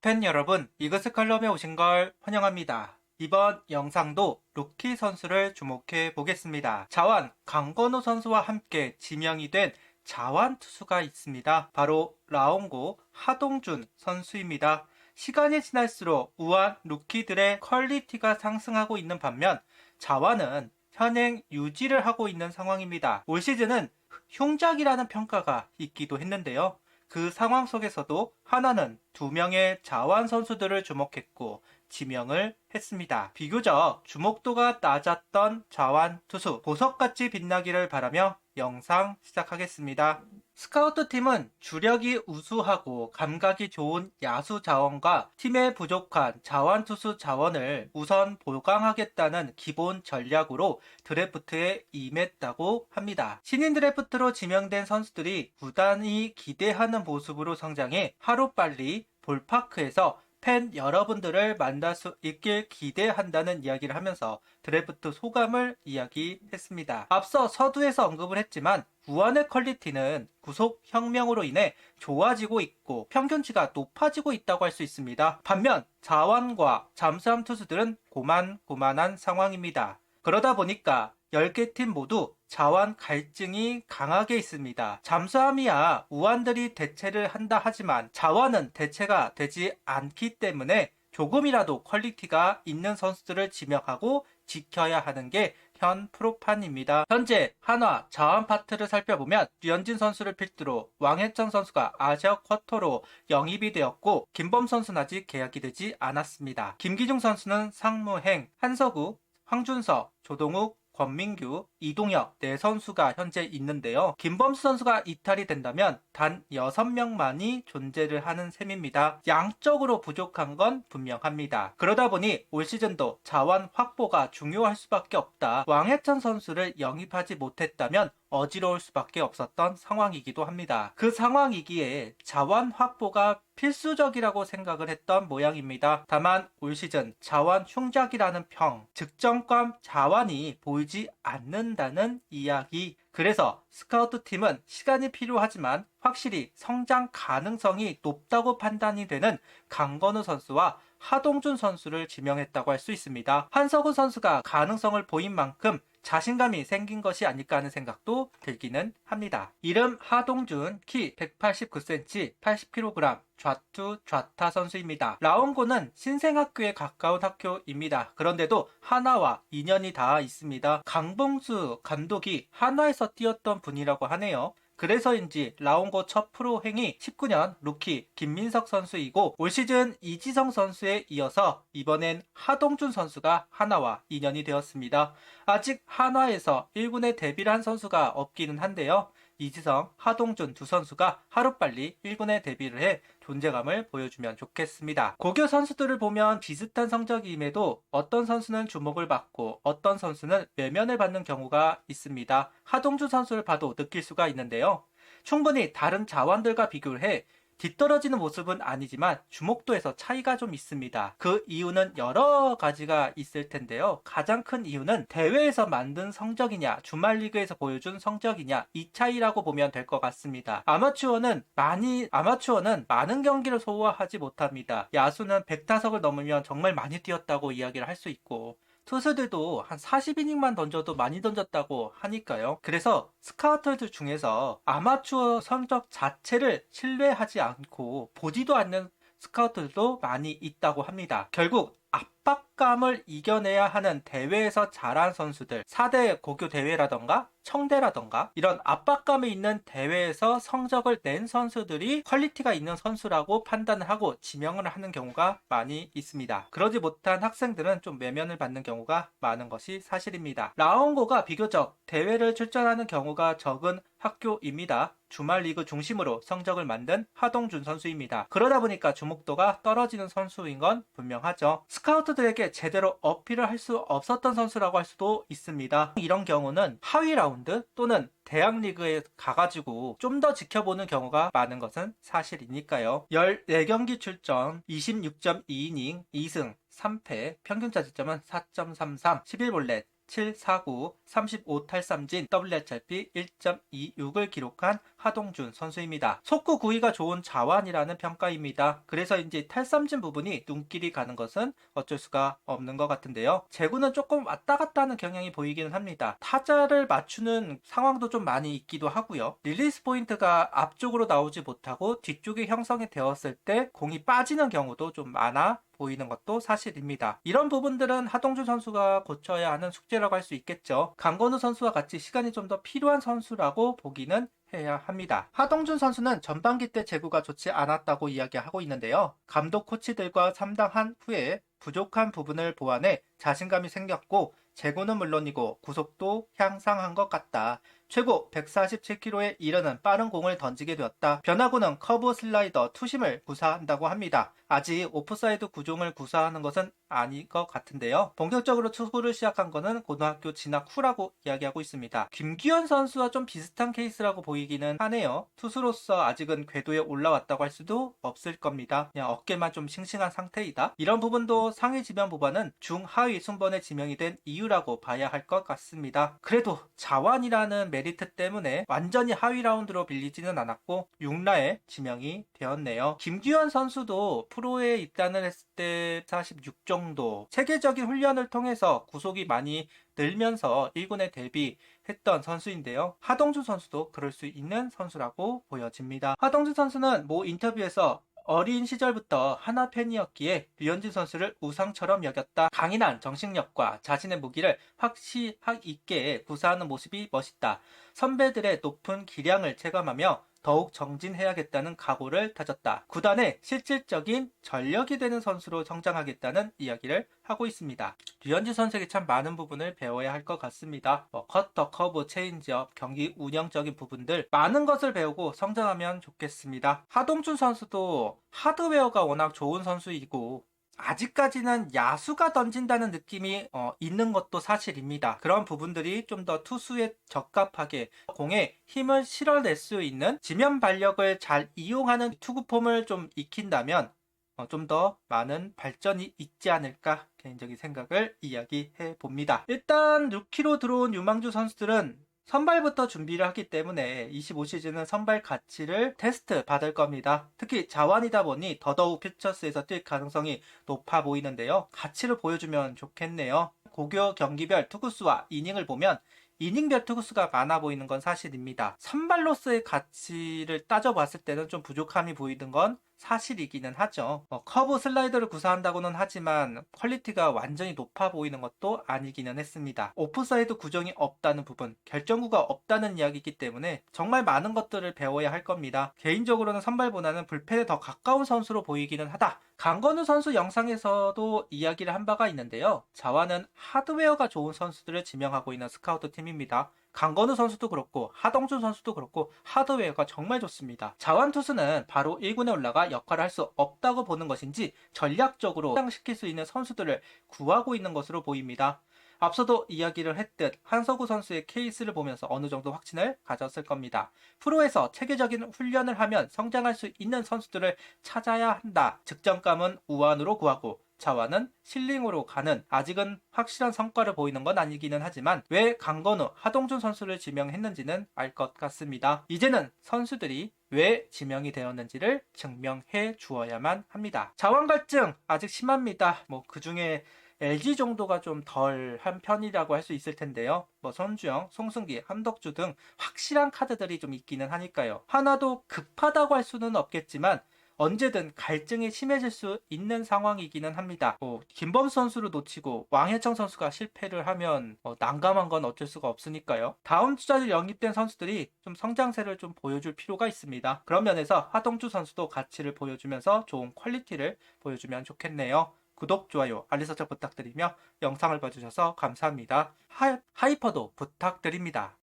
팬 여러분, 이것을 칼럼에 오신 걸 환영합니다. 이번 영상도 루키 선수를 주목해 보겠습니다. 자완 강건우 선수와 함께 지명이 된 자완 투수가 있습니다. 바로 라온고 하동준 선수입니다. 시간이 지날수록 우한 루키들의 퀄리티가 상승하고 있는 반면 자완은 현행 유지를 하고 있는 상황입니다. 올 시즌은 흉작이라는 평가가 있기도 했는데요. 그 상황 속에서도 하나는 2명의 자완 선수들을 주목했고 지명을 했습니다. 비교적 주목도가 낮았던 자완 투수 보석같이 빛나기를 바라며 영상 시작하겠습니다. 스카우트 팀은 주력이 우수하고 감각이 좋은 야수 자원과 팀에 부족한 자완 투수 자원을 우선 보강하겠다는 기본 전략으로 드래프트에 임했다고 합니다. 신인 드래프트로 지명된 선수들이 구단이 기대하는 모습으로 성장해 하루빨리 볼파크에서 팬 여러분들을 만날 수 있길 기대한다는 이야기를 하면서 드래프트 소감을 이야기했습니다. 앞서 서두에서 언급을 했지만 우한의 퀄리티는 구속 혁명으로 인해 좋아지고 있고 평균치가 높아지고 있다고 할 수 있습니다. 반면 자완과 잠수함 투수들은 고만고만한 상황입니다. 그러다 보니까 10개 팀 모두 자완 갈증이 강하게 있습니다. 잠수함이야 우한들이 대체를 한다 하지만 자완은 대체가 되지 않기 때문에 조금이라도 퀄리티가 있는 선수들을 지명하고 지켜야 하는 게 현 프로판입니다. 현재 한화 자완 파트를 살펴보면 류현진 선수를 필두로 왕해찬 선수가 아시아 쿼터로 영입이 되었고 김범 선수는 아직 계약이 되지 않았습니다. 김기중 선수는 상무행, 한서구, 황준서, 조동욱, 권민규, 이동혁 네 선수가 현재 있는데요. 김범수 선수가 이탈이 된다면 단 6명만이 존재를 하는 셈입니다. 양적으로 부족한 건 분명합니다. 그러다 보니 올 시즌도 자원 확보가 중요할 수밖에 없다. 왕해찬 선수를 영입하지 못했다면 어지러울 수밖에 없었던 상황이기도 합니다. 그 상황이기에 자원 확보가 필수적이라고 생각을 했던 모양입니다. 다만 올 시즌 자원 흉작이라는 평, 즉정감 자원이 보이지 않는다는 이야기. 그래서 스카우트 팀은 시간이 필요하지만 확실히 성장 가능성이 높다고 판단이 되는 강건우 선수와 하동준 선수를 지명했다고 할 수 있습니다. 한석우 선수가 가능성을 보인 만큼 자신감이 생긴 것이 아닐까 하는 생각도 들기는 합니다. 이름 하동준, 키 189cm, 80kg, 좌투 좌타 선수입니다. 라온고는 신생학교에 가까운 학교입니다. 그런데도 한화와 인연이 다 있습니다. 강봉수 감독이 한화에서 뛰었던 분이라고 하네요. 그래서인지 라온고 첫 프로행이 19년 루키 김민석 선수이고 올 시즌 이지성 선수에 이어서 이번엔 하동준 선수가 한화와 인연이 되었습니다. 아직 한화에서 1군에 데뷔를 한 선수가 없기는 한데요. 이지성, 하동준 두 선수가 하루빨리 1군에 데뷔를 해 존재감을 보여주면 좋겠습니다. 고교 선수들을 보면 비슷한 성적임에도 어떤 선수는 주목을 받고 어떤 선수는 외면을 받는 경우가 있습니다. 하동준 선수를 봐도 느낄 수가 있는데요. 충분히 다른 자원들과 비교를 해 뒤떨어지는 모습은 아니지만 주목도에서 차이가 좀 있습니다. 그 이유는 여러 가지가 있을 텐데요. 가장 큰 이유는 대회에서 만든 성적이냐 주말 리그에서 보여준 성적이냐 이 차이라고 보면 될 것 같습니다. 아마추어는 많은 경기를 소화하지 못합니다. 야수는 100타석을 넘으면 정말 많이 뛰었다고 이야기를 할 수 있고 투수들도 한 40이닝만 던져도 많이 던졌다고 하니까요. 그래서 스카우터들 중에서 아마추어 성적 자체를 신뢰하지 않고 보지도 않는 스카우터들도 많이 있다고 합니다. 결국 압박감을 이겨내야 하는 대회에서 잘한 선수들, 4대 고교 대회라던가 청대라던가 이런 압박감이 있는 대회에서 성적을 낸 선수들이 퀄리티가 있는 선수라고 판단을 하고 지명을 하는 경우가 많이 있습니다. 그러지 못한 학생들은 좀 외면을 받는 경우가 많은 것이 사실입니다. 라온고가 비교적 대회를 출전하는 경우가 적은 학교입니다. 주말 리그 중심으로 성적을 만든 하동준 선수입니다. 그러다 보니까 주목도가 떨어지는 선수인 건 분명하죠. 스카우트들에게 제대로 어필을 할 수 없었던 선수라고 할 수도 있습니다. 이런 경우는 하위 라운드 또는 대학 리그에 가가지고 좀 더 지켜보는 경우가 많은 것은 사실이니까요. 14경기 출전, 26.2이닝, 2승, 3패, 평균 자책점은 4.33, 11볼넷, 7, 4, 9, 35탈삼진, WHIP 1.26을 기록한 하동준 선수입니다. 속구 구위가 좋은 자완이라는 평가입니다. 그래서 이제 탈삼진 부분이 눈길이 가는 것은 어쩔 수가 없는 것 같은데요. 제구는 조금 왔다 갔다 하는 경향이 보이기는 합니다. 타자를 맞추는 상황도 좀 많이 있기도 하고요. 릴리스 포인트가 앞쪽으로 나오지 못하고 뒤쪽에 형성이 되었을 때 공이 빠지는 경우도 좀 많아 보이는 것도 사실입니다. 이런 부분들은 하동준 선수가 고쳐야 하는 숙제라고 할 수 있겠죠. 강건우 선수와 같이 시간이 좀 더 필요한 선수라고 보기는 해야 합니다. 하동준 선수는 전반기 때 제구가 좋지 않았다고 이야기하고 있는데요. 감독 코치들과 상담한 후에 부족한 부분을 보완해 자신감이 생겼고 제구는 물론이고 구속도 향상한 것 같다. 최고 147km에 이르는 빠른 공을 던지게 되었다. 변화구는 커브 슬라이더 투심을 구사한다고 합니다. 아직 오프사이드 구종을 구사하는 것은 아닌 것 같은데요. 본격적으로 투구를 시작한 것은 고등학교 진학 후라고 이야기하고 있습니다. 김규현 선수와 좀 비슷한 케이스라고 보이기는 하네요. 투수로서 아직은 궤도에 올라왔다고 할 수도 없을 겁니다. 그냥 어깨만 좀 싱싱한 상태이다. 이런 부분도 상위 지명 부반은 중하위 순번에 지명이 된 이유라고 봐야 할 것 같습니다. 그래도 자완이라는 메리트 때문에 완전히 하위 라운드로 밀리지는 않았고 6라에 지명이 되었네요. 김규현 선수도 프로에 입단을 했을 때 46 정도 체계적인 훈련을 통해서 구속이 많이 늘면서 1군에 데뷔했던 선수인데요. 하동준 선수도 그럴 수 있는 선수라고 보여집니다. 하동준 선수는 모 인터뷰에서 어린 시절부터 하나 팬이었기에 류현진 선수를 우상처럼 여겼다. 강인한 정신력과 자신의 무기를 확실하게 있게 구사하는 모습이 멋있다. 선배들의 높은 기량을 체감하며 더욱 정진해야겠다는 각오를 다졌다. 구단의 실질적인 전력이 되는 선수로 성장하겠다는 이야기를 하고 있습니다. 류현진 선수에게 참 많은 부분을 배워야 할 것 같습니다. 커터, 커브, 체인지업, 경기 운영적인 부분들 많은 것을 배우고 성장하면 좋겠습니다. 하동준 선수도 하드웨어가 워낙 좋은 선수이고 아직까지는 야수가 던진다는 느낌이 있는 것도 사실입니다. 그런 부분들이 좀 더 투수에 적합하게 공에 힘을 실어낼 수 있는 지면 발력을 잘 이용하는 투구폼을 좀 익힌다면 좀 더 많은 발전이 있지 않을까 개인적인 생각을 이야기해 봅니다. 일단 루키로 들어온 유망주 선수들은 선발부터 준비를 하기 때문에 25시즌은 선발 가치를 테스트 받을 겁니다. 특히 자완이다 보니 더더욱 퓨처스에서 뛸 가능성이 높아 보이는데요. 가치를 보여주면 좋겠네요. 고교 경기별 투구수와 이닝을 보면 이닝별 투구수가 많아 보이는 건 사실입니다. 선발로서의 가치를 따져봤을 때는 좀 부족함이 보이는 건 사실이기는 하죠. 커브 슬라이더를 구사한다고는 하지만 퀄리티가 완전히 높아 보이는 것도 아니기는 했습니다. 오프사이드 구종이 없다는 부분, 결정구가 없다는 이야기이기 때문에 정말 많은 것들을 배워야 할 겁니다. 개인적으로는 선발보다는 불펜에 더 가까운 선수로 보이기는 하다. 강건우 선수 영상에서도 이야기를 한 바가 있는데요. 자완은 하드웨어가 좋은 선수들을 지명하고 있는 스카우트 팀입니다. 강건우 선수도 그렇고 하동준 선수도 그렇고 하드웨어가 정말 좋습니다. 자완 투수는 바로 1군에 올라가 역할을 할 수 없다고 보는 것인지 전략적으로 성장시킬 수 있는 선수들을 구하고 있는 것으로 보입니다. 앞서도 이야기를 했듯 한서구 선수의 케이스를 보면서 어느 정도 확신을 가졌을 겁니다. 프로에서 체계적인 훈련을 하면 성장할 수 있는 선수들을 찾아야 한다. 득점감은 우완으로 구하고 자완은 실링으로 가는 아직은 확실한 성과를 보이는 건 아니기는 하지만 왜 강건우, 하동준 선수를 지명했는지는 알 것 같습니다. 이제는 선수들이 왜 지명이 되었는지를 증명해 주어야만 합니다. 자완 갈증 아직 심합니다. 그 중에 LG 정도가 좀 덜한 편이라고 할 수 있을 텐데요. 손주영, 송승기, 함덕주 등 확실한 카드들이 좀 있기는 하니까요. 하나도 급하다고 할 수는 없겠지만 언제든 갈증이 심해질 수 있는 상황이기는 합니다. 김범수 선수를 놓치고 왕혜청 선수가 실패를 하면 난감한 건 어쩔 수가 없으니까요. 다음 주자들 영입된 선수들이 좀 성장세를 좀 보여줄 필요가 있습니다. 그런 면에서 하동주 선수도 가치를 보여주면서 좋은 퀄리티를 보여주면 좋겠네요. 구독, 좋아요, 알림 설정 부탁드리며 영상을 봐주셔서 감사합니다. 하이퍼도 부탁드립니다.